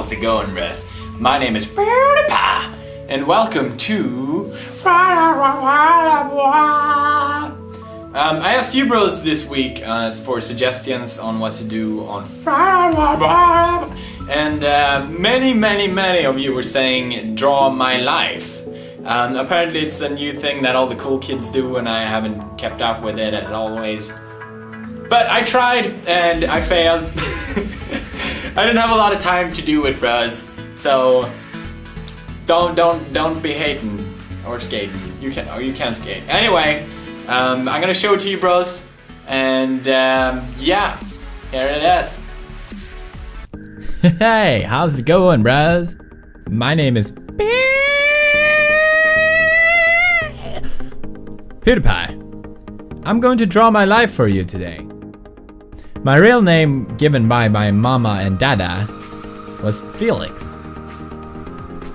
how's it going, Russ? My name is PewDiePie, and welcome to... I asked you bros this week for suggestions on what to do on and many of you were saying draw my life. Apparently it's a new thing that all the cool kids do and I haven't kept up with it as always. But I tried and I failed. I didn't have a lot of time to do it, bros. So don't be hating or skating. You can skate. Anyway, I'm gonna show it to you, bros. And yeah, here it is. Hey, how's it going, bros? My name is PewDiePie. I'm going to draw my life for you today. My real name, given by my mama and dada, was Felix.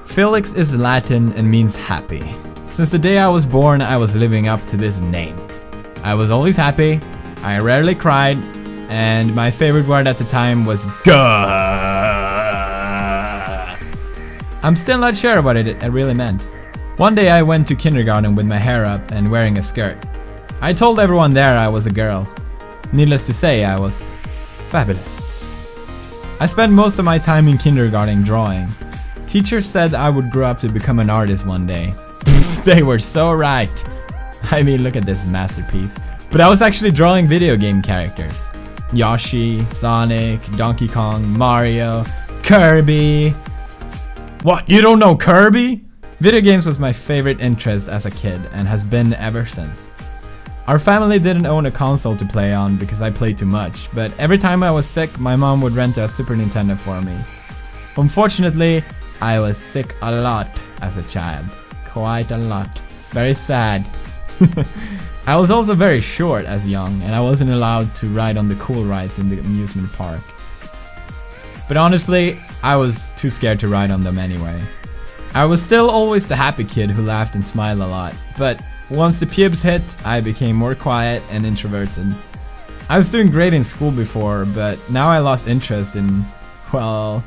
Felix is Latin and means happy. Since the day I was born, I was living up to this name. I was always happy, I rarely cried, and my favorite word at the time was "Gah." I'm still not sure what it really meant. One day I went to kindergarten with my hair up and wearing a skirt. I told everyone there I was a girl. Needless to say, I was fabulous. I spent most of my time in kindergarten drawing. Teachers said I would grow up to become an artist one day. They were so right. I mean, look at this masterpiece. But I was actually drawing video game characters. Yoshi, Sonic, Donkey Kong, Mario, Kirby. What, you don't know Kirby? Video games was my favorite interest as a kid and has been ever since. Our family didn't own a console to play on because I played too much, but every time I was sick, my mom would rent a Super Nintendo for me. Unfortunately, I was sick a lot as a child. Quite a lot. Very sad. I was also very short as young, and I wasn't allowed to ride on the cool rides in the amusement park. But honestly, I was too scared to ride on them anyway. I was still always the happy kid who laughed and smiled a lot, but once the pubes hit, I became more quiet and introverted. I was doing great in school before, but now I lost interest in, well,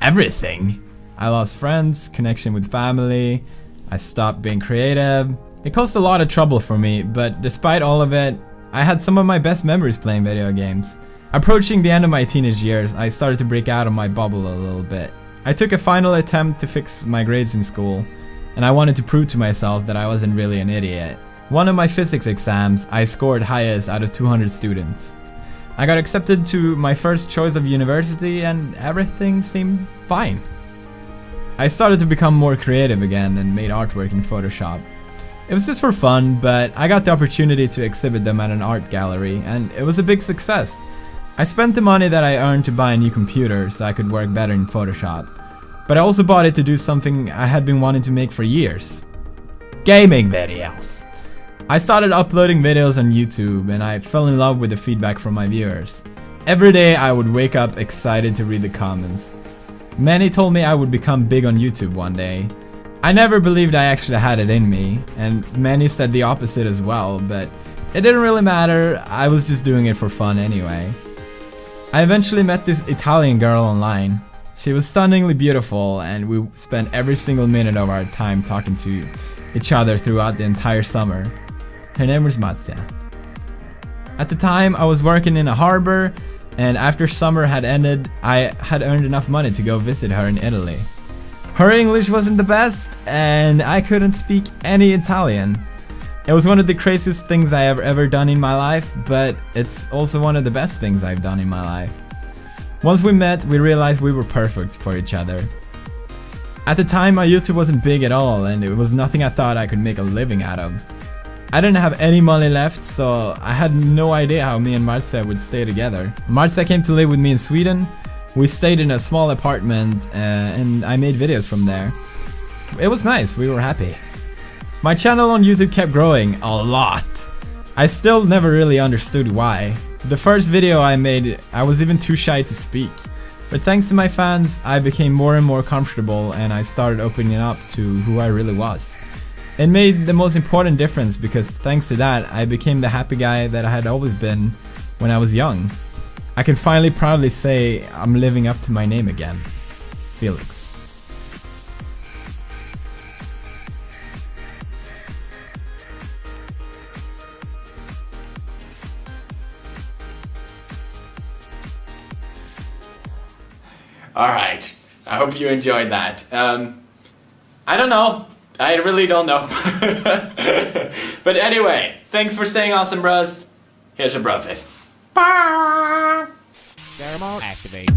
everything. I lost friends, connection with family, I stopped being creative. It caused a lot of trouble for me, but despite all of it, I had some of my best memories playing video games. Approaching the end of my teenage years, I started to break out of my bubble a little bit. I took a final attempt to fix my grades in school, and I wanted to prove to myself that I wasn't really an idiot. One of my physics exams, I scored highest out of 200 students. I got accepted to my first choice of university and everything seemed fine. I started to become more creative again and made artwork in Photoshop. It was just for fun, but I got the opportunity to exhibit them at an art gallery and it was a big success. I spent the money that I earned to buy a new computer so I could work better in Photoshop. But I also bought it to do something I had been wanting to make for years. Gaming videos. I started uploading videos on YouTube and I fell in love with the feedback from my viewers. Every day I would wake up excited to read the comments. Many told me I would become big on YouTube one day. I never believed I actually had it in me, and many said the opposite as well, but it didn't really matter, I was just doing it for fun anyway. I eventually met this Italian girl online. She was stunningly beautiful and we spent every single minute of our time talking to each other throughout the entire summer. Her name was Marzia. At the time I was working in a harbor and after summer had ended I had earned enough money to go visit her in Italy. Her English wasn't the best and I couldn't speak any Italian. It was one of the craziest things I have ever done in my life, but it's also one of the best things I've done in my life. Once we met, we realized we were perfect for each other. At the time, my YouTube wasn't big at all, and it was nothing I thought I could make a living out of. I didn't have any money left, so I had no idea how me and Marzia would stay together. Marzia came to live with me in Sweden. We stayed in a small apartment, and I made videos from there. It was nice, we were happy. My channel on YouTube kept growing a lot. I still never really understood why. The first video I made, I was even too shy to speak. But thanks to my fans, I became more and more comfortable and I started opening up to who I really was. It made the most important difference because thanks to that, I became the happy guy that I had always been when I was young. I can finally proudly say I'm living up to my name again. Felix. Alright, I hope you enjoyed that. I don't know. I really don't know. But anyway, thanks for staying awesome, bros. Here's your bro face. Thermal activate.